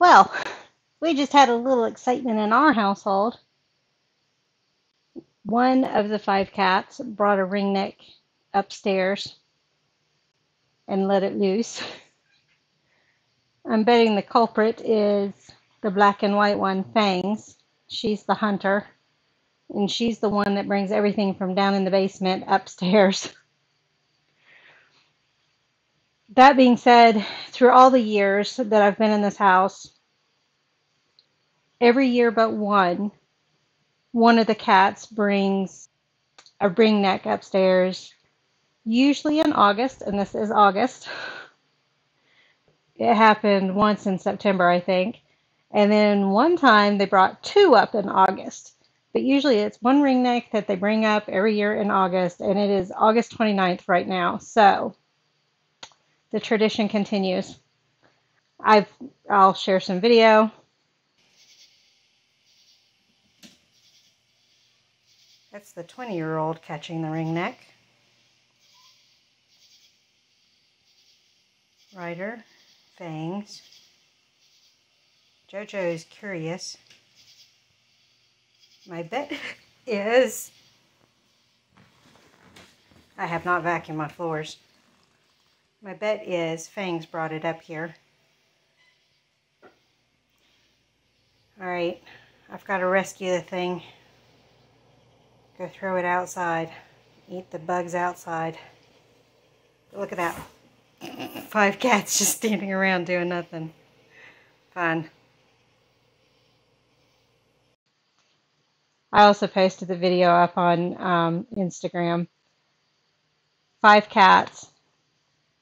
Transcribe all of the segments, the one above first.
Well, we just had a little excitement in our household. One of the 5 cats brought a ringneck upstairs and let it loose. I'm betting the culprit is the black and white one, Fangs. She's the hunter, and she's the one that brings everything from down in the basement upstairs. That being said, through all the years that I've been in this house, every year but one of the cats brings a ringneck upstairs, usually in August, and this is August. It happened once in September, I think. And then one time they brought 2 up in August. But usually it's one ringneck that they bring up every year in August, and it is August 29th right now. So the tradition continues. I'll share some video. That's the 20-year-old catching the ringneck. Ryder, Fangs. Jojo is curious. My bet is I have not vacuumed my floors. My bet is Fangs brought it up here. Alright, I've got to rescue the thing. Go throw it outside. Eat the bugs outside. Look at that. 5 cats just standing around doing nothing. Fun. I also posted the video up on Instagram. 5 cats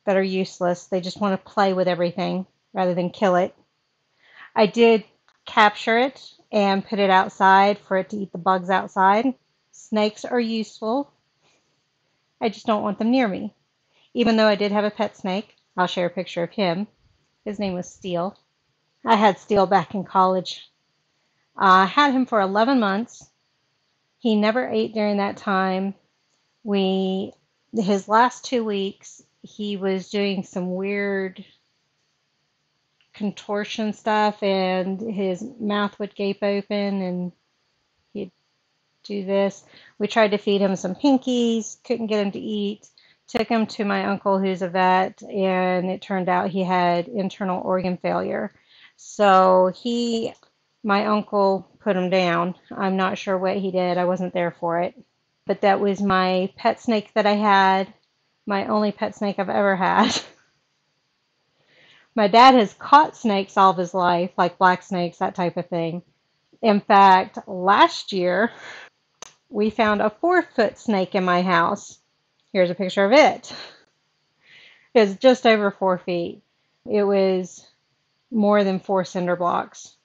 that are useless. They just want to play with everything rather than kill it. I did capture it and put it outside for it to eat the bugs outside. Snakes are useful. I just don't want them near me. Even though I did have a pet snake. I'll share a picture of him. His name was Steel. I had Steel back in college. I had him for 11 months. He never ate during that time. His last 2 weeks, he was doing some weird contortion stuff, and his mouth would gape open, and he'd do this. We tried to feed him some pinkies, couldn't get him to eat. Took him to my uncle who's a vet, and it turned out he had internal organ failure. So my uncle put him down. I'm not sure what he did. I wasn't there for it. But that was my pet snake that I had, my only pet snake I've ever had. My dad has caught snakes all of his life, like black snakes, that type of thing. In fact, last year, we found a 4-foot snake in my house. Here's a picture of it. It was just over 4 feet. It was more than 4 cinder blocks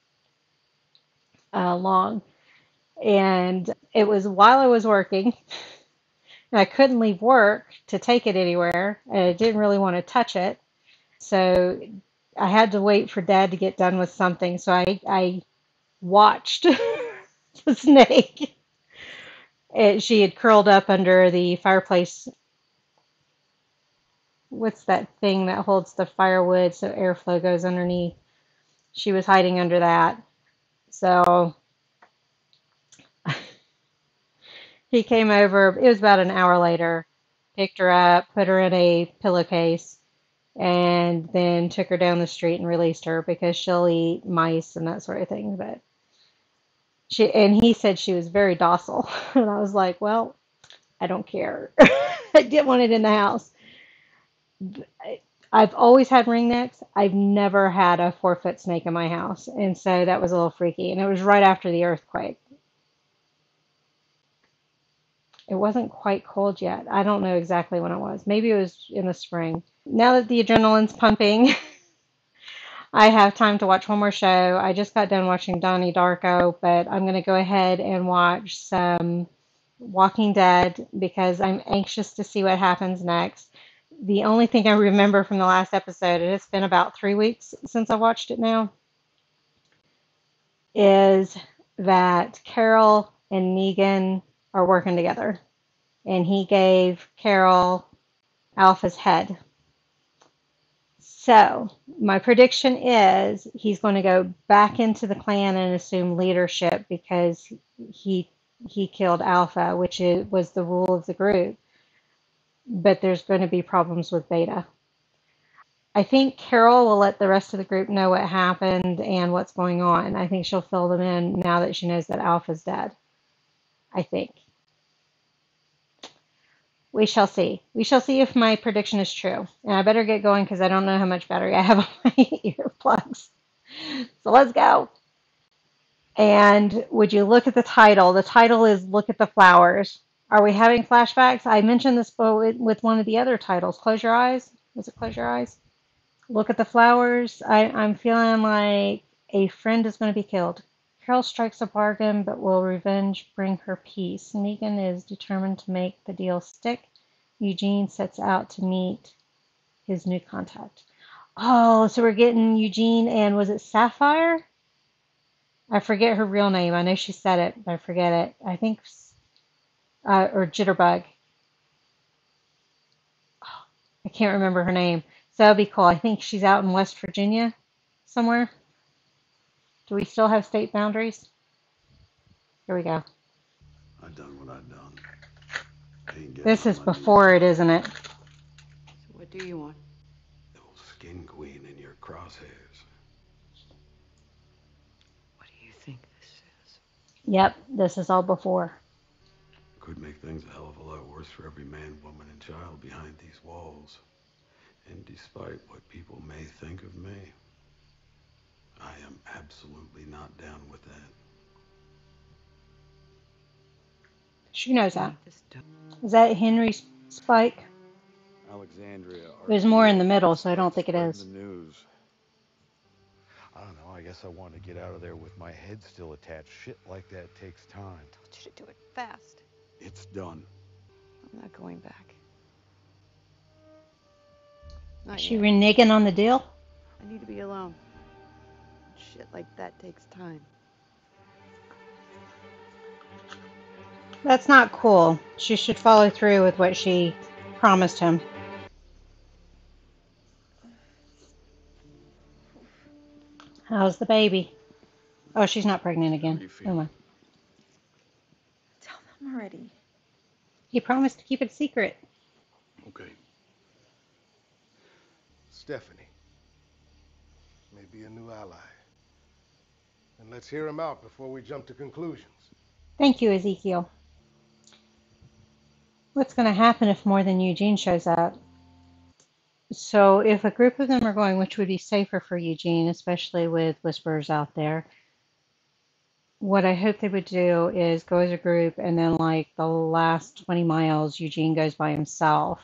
long. And it was while I was working, and I couldn't leave work to take it anywhere, and I didn't really want to touch it. So I had to wait for Dad to get done with something. So I watched the snake. She had curled up under the fireplace. What's that thing that holds the firewood so airflow goes underneath? She was hiding under that. So he came over. It was about an hour later. Picked her up, put her in a pillowcase, and then took her down the street and released her because she'll eat mice and that sort of thing. But he said she was very docile. And I was like, well, I don't care. I didn't want it in the house. I've always had ringnecks. I've never had a 4-foot snake in my house. And so that was a little freaky. And it was right after the earthquake. It wasn't quite cold yet. I don't know exactly when it was. Maybe it was in the spring. Now that the adrenaline's pumping, I have time to watch one more show. I just got done watching Donnie Darko, but I'm going to go ahead and watch some Walking Dead because I'm anxious to see what happens next. The only thing I remember from the last episode, and it's been about 3 weeks since I watched it now, is that Carol and Negan are working together. And he gave Carol Alpha's head. So my prediction is he's going to go back into the clan and assume leadership because he he killed Alpha, which was the rule of the group. But there's going to be problems with Beta. I think Carol will let the rest of the group know what happened and what's going on. I think she'll fill them in now that she knows that Alpha's dead. I think. We shall see. We shall see if my prediction is true. And I better get going because I don't know how much battery I have on my earplugs. So let's go. And would you look at the title? The title is Look at the Flowers. Are we having flashbacks? I mentioned this with one of the other titles. Close Your Eyes. Was it Close Your Eyes? Look at the flowers. I'm feeling like a friend is going to be killed. Carol strikes a bargain, but will revenge bring her peace? Negan is determined to make the deal stick. Eugene sets out to meet his new contact. Oh, so we're getting Eugene and was it Sapphire? I forget her real name. I know she said it, but I forget it. I think, or Jitterbug. I can't remember her name. So that'd be cool. I think she's out in West Virginia somewhere. Do we still have state boundaries? Here we go. I done what I done. Ain't getting This on is my knees before it, about isn't it? So what do you want? the old skin queen in your crosshairs. What do you think this is? Yep, this is all before. Could make things a hell of a lot worse for every man, woman, and child behind these walls. And despite what people may think of me, I am absolutely not down with that. She knows I that. want this done. Is that Henry's spike? Alexandria, There's more in the RPO. middle, so I don't Start think it spreading is. the news. I don't know. I guess I wanted to get out of there with my head still attached. Shit like that takes time. I told you to do it fast. It's done. I'm not going back. Is Not she yet. reneging on the deal? I need to be alone. Shit like that takes time. That's not cool. She should follow through with what she promised him. How's the baby? Oh, she's not pregnant How again. you Never feeling? mind. Tell them already. He promised to keep it secret. Okay. Stephanie may be a new ally. And let's hear him out before we jump to conclusions. Thank you, Ezekiel. What's going to happen if more than Eugene shows up? So if a group of them are going, which would be safer for Eugene, especially with whisperers out there, what I hope they would do is go as a group and then like the last 20 miles, Eugene goes by himself.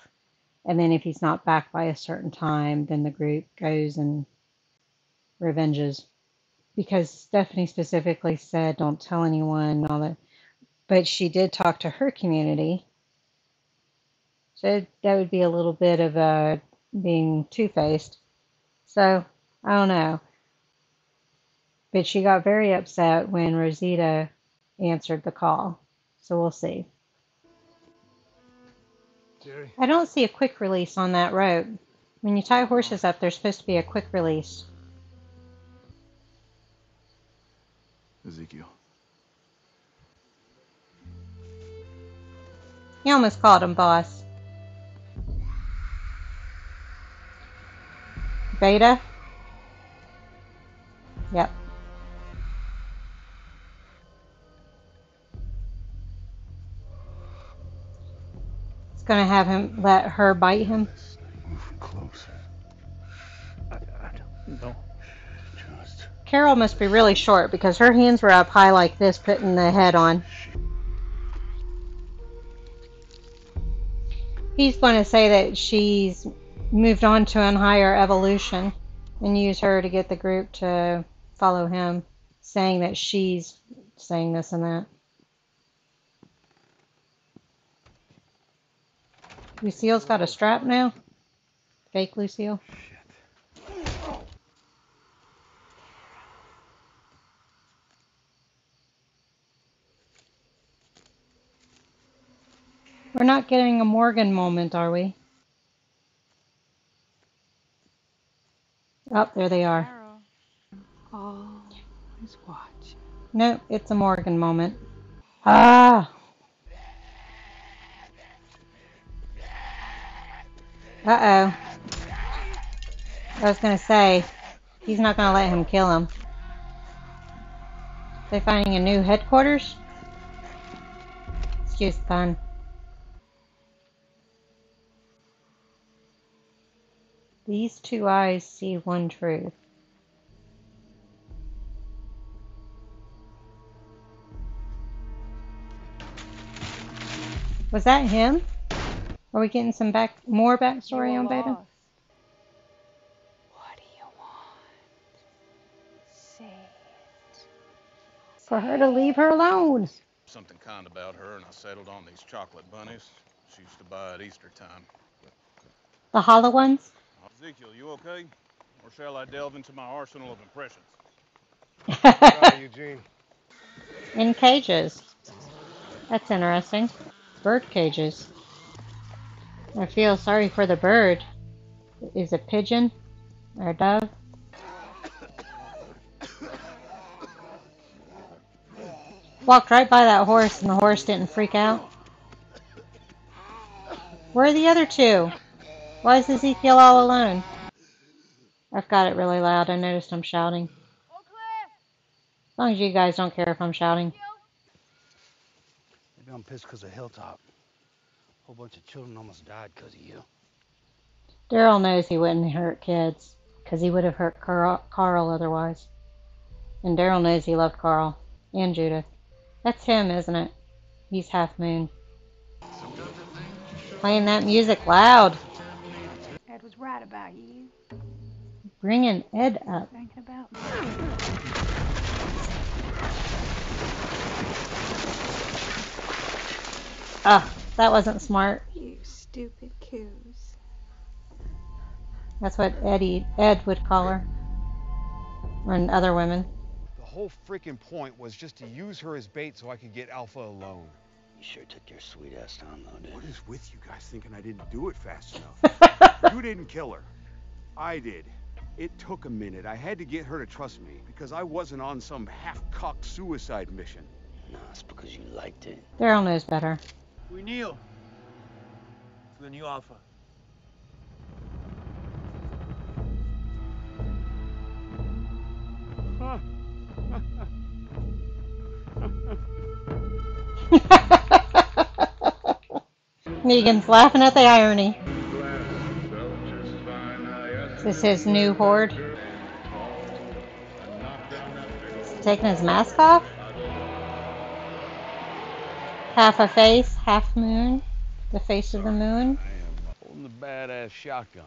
And then if he's not back by a certain time, then the group goes and revenges. Because Stephanie specifically said, don't tell anyone and all that. But she did talk to her community. So that would be a little bit of being two-faced. So I don't know. But she got very upset when Rosita answered the call. So we'll see. Jerry? I don't see a quick release on that rope. When you tie horses up, there's supposed to be a quick release. Ezekiel. You almost called him boss. Beta? Yep. It's going to have him let her bite him. Move closer. I don't know. Just. Carol must be really short because her hands were up high like this, putting the head on. He's going to say that she's moved on to a higher evolution and use her to get the group to follow him, saying that she's saying this and that. Lucille's got a strap now? Fake Lucille? We're not getting a Morgan moment, are we? Oh, there they are. Carol. Always watch. Nope, it's a Morgan moment. Ah! Uh-oh. I was gonna say, he's not gonna let him kill him. They finding a new headquarters? Excuse the pun. These two eyes see one truth. Was that him? Are we getting some more backstory on Beta? What do you want? Say it. For her to leave her alone. Something kind about her, and I settled on these chocolate bunnies she used to buy at Easter time. The hollow ones? Ezekiel, you okay? Or shall I delve into my arsenal of impressions? Proud of Eugene. In cages. That's interesting. Bird cages. I feel sorry for the bird. Is it pigeon or a dove? Walked right by that horse and the horse didn't freak out. Where are the other two? Why is Ezekiel all alone? I've got it really loud. I noticed I'm shouting. As long as you guys don't care if I'm shouting. Maybe I'm pissed because of Hilltop. A whole bunch of children almost died because of you. Daryl knows he wouldn't hurt kids, because he would have hurt Carl otherwise. And Daryl knows he loved Carl and Judith. That's him, isn't it? He's Half Moon. Playing that music loud. Ed was right about you. Bringing Ed up. Thinking about me. Ugh, that wasn't smart. You stupid coos. That's what Ed would call her. And other women. The whole freaking point was just to use her as bait so I could get Alpha alone. You sure took your sweet ass time, though, didn't What you? is with you guys thinking I didn't do it fast enough? You didn't kill her. I did. It took a minute. I had to get her to trust me because I wasn't on some half-cocked suicide mission. No, it's because you liked it. Daryl knows better. We kneel for the new Alpha. Negan's laughing at the irony. Is this his new horde? He's taking his mask off? Half a face, half moon. The face of the moon. I am holding the badass shotgun.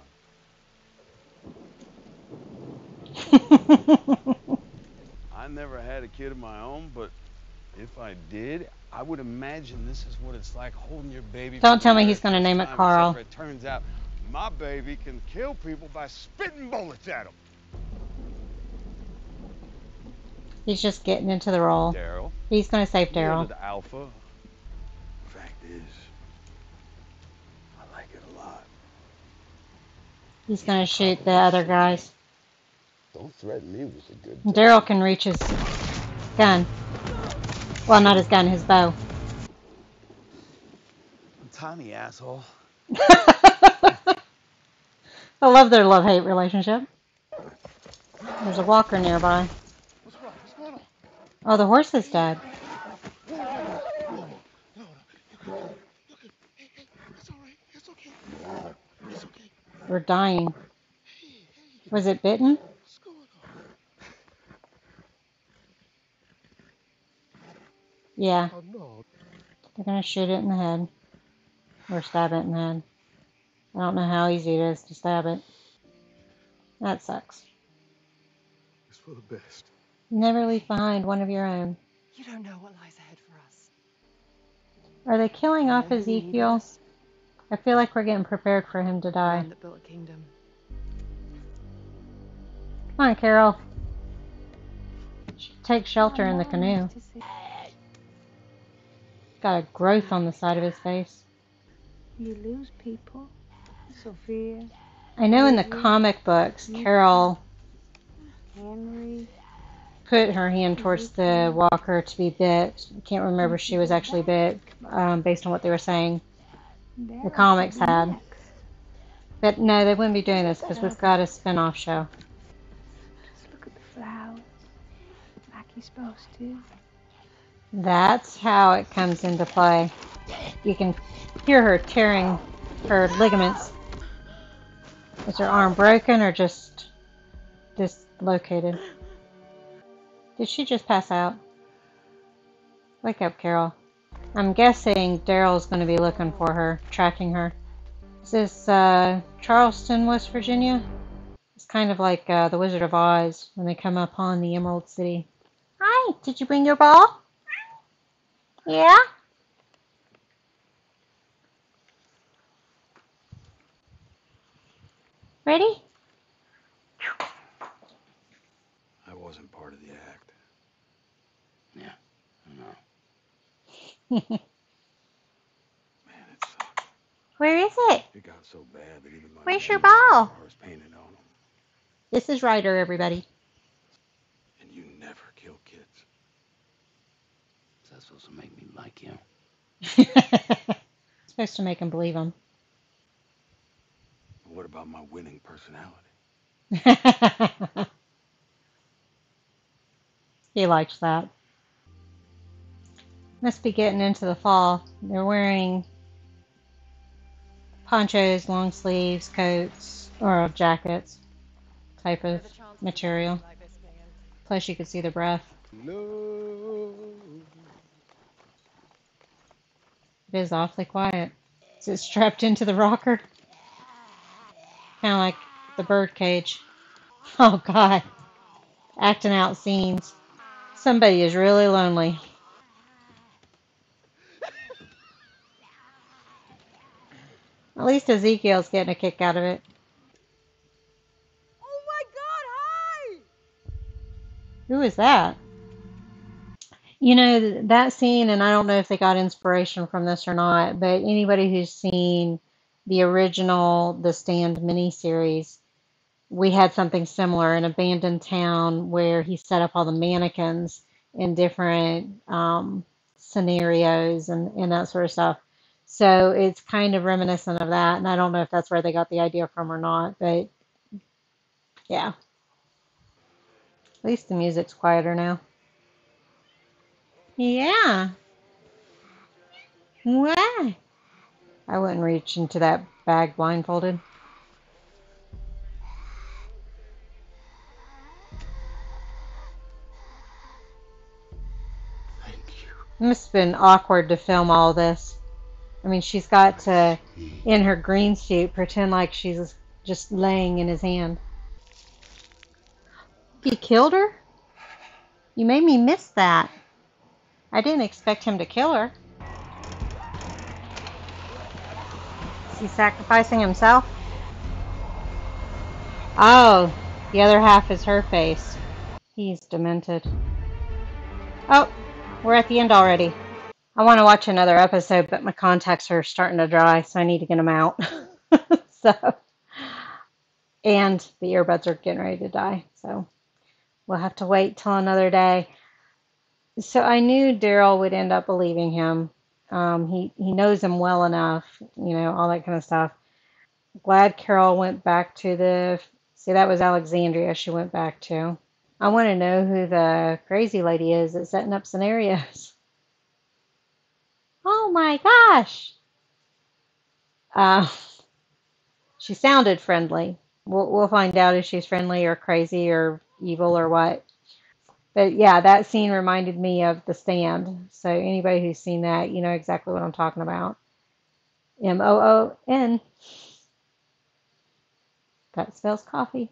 I never had a kid of my own, but if I did, I would imagine this is what it's like holding your baby. Don't tell me he's going to name it Carl. It turns out my baby can kill people by spitting bullets at them. He's just getting into the role. Daryl. He's going to save Daryl. The Alpha. Fact is, I like it a lot. He's going to shoot the other guys. Don't threaten me with a good. Daryl can reach his gun. Well, not his gun, his bow. I'm tiny, asshole. I love their love-hate relationship. There's a walker nearby. What's wrong? What's going on? Oh, the horse is dead. No, it's all right. It's okay. It's okay. We're dying. Was it bitten? What's going on? Yeah. Oh no. They're going to shoot it in the head. Or stab it in the head. I don't know how easy it is to stab it. That sucks. It's for the best. Never leave behind one of your own. You don't know what lies ahead for us. Are they killing off Ezekiel? I feel like we're getting prepared for him to die. Man that built a kingdom. Come on, Carol. Take shelter in the canoe. Got a growth on the side of his face. You lose people, Sophia. I know in the comic books, Carol Henry, put her hand towards the Ezekiel, walker to be bit. I can't remember if she was actually bit, based on what they were saying. The Daryl could comics be had. next. But no, they wouldn't be doing this because we've Look, got a spin-off show. just look at the flowers, like you're supposed to. That's how it comes into play. You can hear her tearing her ligaments. Is her arm broken or just dislocated? Did she just pass out? Wake up, Carol. I'm guessing Daryl's going to be looking for her, tracking her. Is this Charleston, West Virginia? It's kind of like the Wizard of Oz when they come upon the Emerald City. Hi, did you bring your ball? Yeah? Ready? I wasn't part of the act. Yeah, I know. Man, it sucked. Where is it? It got so bad that even my Where's your men had ball? scars painted on them. This is Ryder, everybody. And you never kill kids. Is that supposed to make me like you? Supposed to make him believe him. But what about my winning personality? He likes that. Must be getting into the fall. They're wearing ponchos, long sleeves, coats, or jackets type of material. Plus you could see the breath. No. It is awfully quiet. Is it strapped into the rocker? Kind of like the bird cage. Oh God. Acting out scenes. Somebody is really lonely. At least Ezekiel's getting a kick out of it. Oh my God! Hi. Who is that? You know, that scene, and I don't know if they got inspiration from this or not, but anybody who's seen the original The Stand miniseries, we had something similar, an abandoned town where he set up all the mannequins in different scenarios and that sort of stuff. So it's kind of reminiscent of that, and I don't know if that's where they got the idea from or not, but yeah, at least the music's quieter now. Yeah. What? I wouldn't reach into that bag blindfolded. Thank you. It must have been awkward to film all this. I mean, she's got to, in her green suit, pretend like she's just laying in his hand. He killed her? You made me miss that. I didn't expect him to kill her. Is he sacrificing himself? Oh, the other half is her face. He's demented. Oh, we're at the end already. I want to watch another episode, but my contacts are starting to dry, so I need to get them out. So, and the earbuds are getting ready to die, so we'll have to wait till another day. So I knew Daryl would end up believing him. He knows him well enough, all that kind of stuff. Glad Carol went back to see, that was Alexandria she went back to. I want to know who the crazy lady is that's setting up scenarios. Oh my gosh. Uh, she sounded friendly. We'll find out if she's friendly or crazy or evil or what. But yeah, that scene reminded me of The Stand. So anybody who's seen that, you know exactly what I'm talking about. Moon. That spells coffee.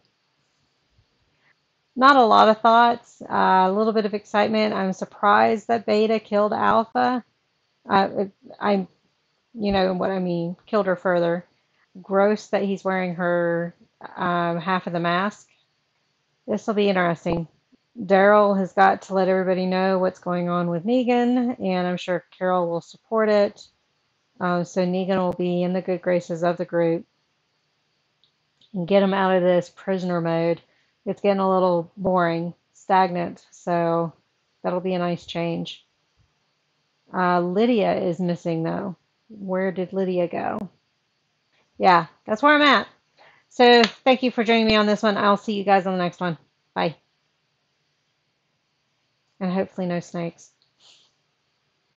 Not a lot of thoughts, a little bit of excitement. I'm surprised that Beta killed Alpha. I'm, you know what I mean, killed her further. Gross that he's wearing her half of the mask. This will be interesting. Daryl has got to let everybody know what's going on with Negan, and I'm sure Carol will support it. So Negan will be in the good graces of the group and get him out of this prisoner mode It's getting a little boring, stagnant, so that'll be a nice change. Lydia is missing though. Where did Lydia go? Yeah, that's where I'm at. So thank you for joining me on this one. I'll see you guys on the next one. Bye. And hopefully no snakes.